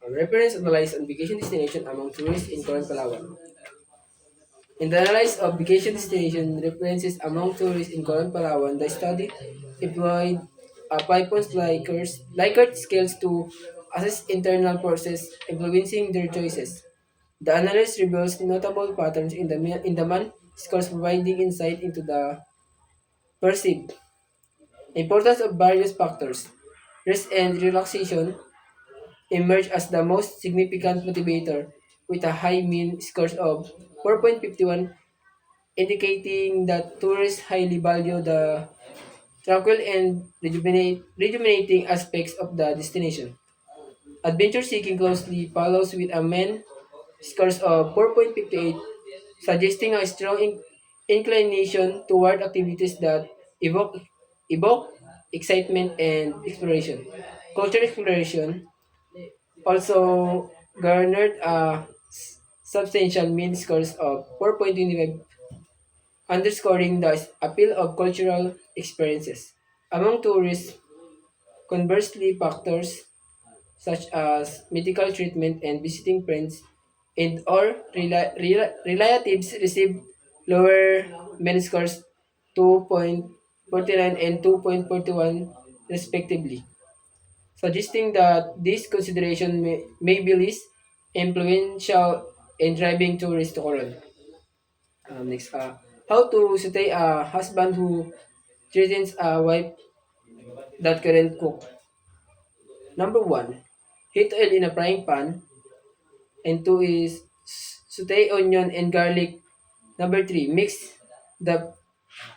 Reference analyze on vacation destination among tourists in current Palawan. In the analysis of vacation destination references among tourists in current Palawan, the study employed Pipon's Likert scales to assess internal forces influencing their choices. The analysis reveals notable patterns in the man scores, providing insight into the perceived importance of various factors. Rest and relaxation emerge as the most significant motivator with a high mean score of 4.51, indicating that tourists highly value the tranquil and rejuvenating aspects of the destination. Adventure seeking closely follows with a mean scores of 4.58, suggesting a strong inclination toward activities that evoke excitement and exploration. Culture exploration also garnered a substantial mean scores of 4.25, underscoring the appeal of cultural experiences. Among tourists, conversely, factors such as medical treatment and visiting friends and or relatives receive lower mean scores 2.49 and 2.41 respectively, suggesting that this consideration may be less influential in driving tourists to Coron. Next, how to stay a husband who threatens a wife that couldn't cook. Number one, heat oil in a frying pan. And two is saute onion and garlic. Number three, mix the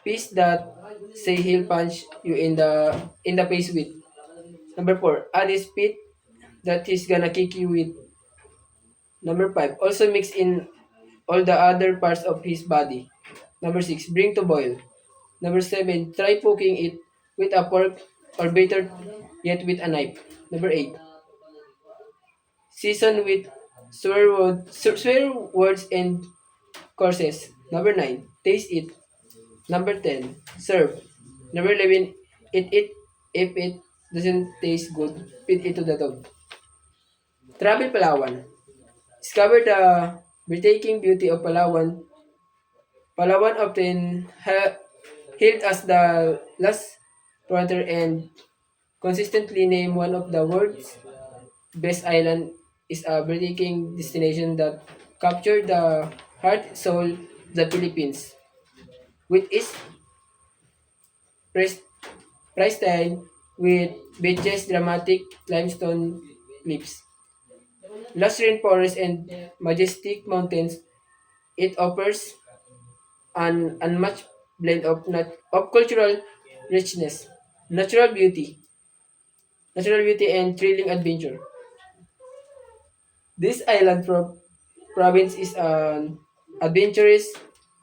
piece that say he'll punch you in the face with. Number four, add his spit that he's gonna kick you with. Number five, also mix in all the other parts of his body. Number six, bring to boil. Number seven, try poking it with a fork or better yet with a knife. Number eight, season with swear words and courses. Number nine, taste it. Number 10, serve. Number 11, eat it. If it doesn't taste good, feed it to the dog. Travel Palawan. Discover the breathtaking beauty of Palawan. Palawan often hailed as the last frontier and consistently named one of the world's best island is a breathtaking destination that captured the heart soul of the Philippines. With its pres- pristine with beaches, dramatic limestone cliffs, lush rainforests, and majestic mountains, it offers an unmatched blend of cultural richness, natural beauty, natural beauty, and thrilling adventure. This province is an adventurous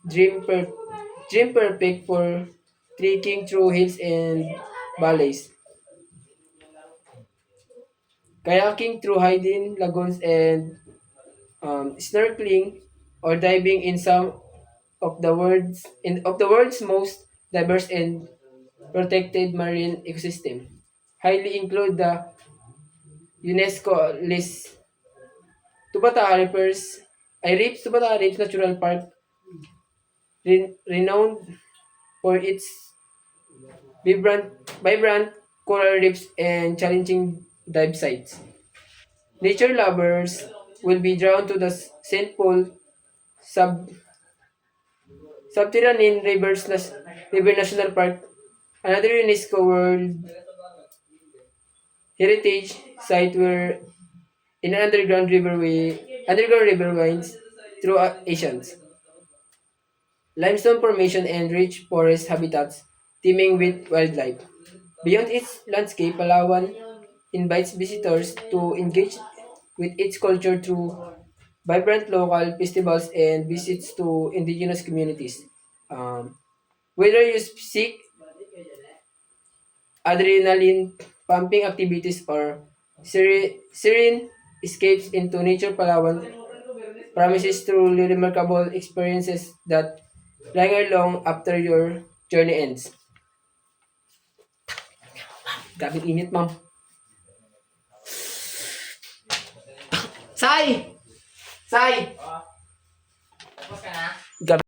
dream perfect for trekking through hills and valleys, kayaking through hidden lagoons, and snorkeling or diving in some of the world's most diverse and protected marine ecosystem. Highly include the UNESCO list. Tubata Reefs Natural Park, renowned for its vibrant coral reefs and challenging dive sites. Nature lovers will be drawn to the St. Paul sub Subterranean River National Park, another UNESCO World Heritage Site where in an underground river winds through Asians. Limestone formation and rich forest habitats teeming with wildlife. Beyond its landscape, Palawan invites visitors to engage with its culture through vibrant local festivals and visits to indigenous communities. Um, Whether you seek adrenaline pumping activities or serene escapes into nature, Palawan promises truly remarkable experiences that linger long after your journey ends. Grabe init, ma'am. Sai! Sai! Tapos ka na? Gabi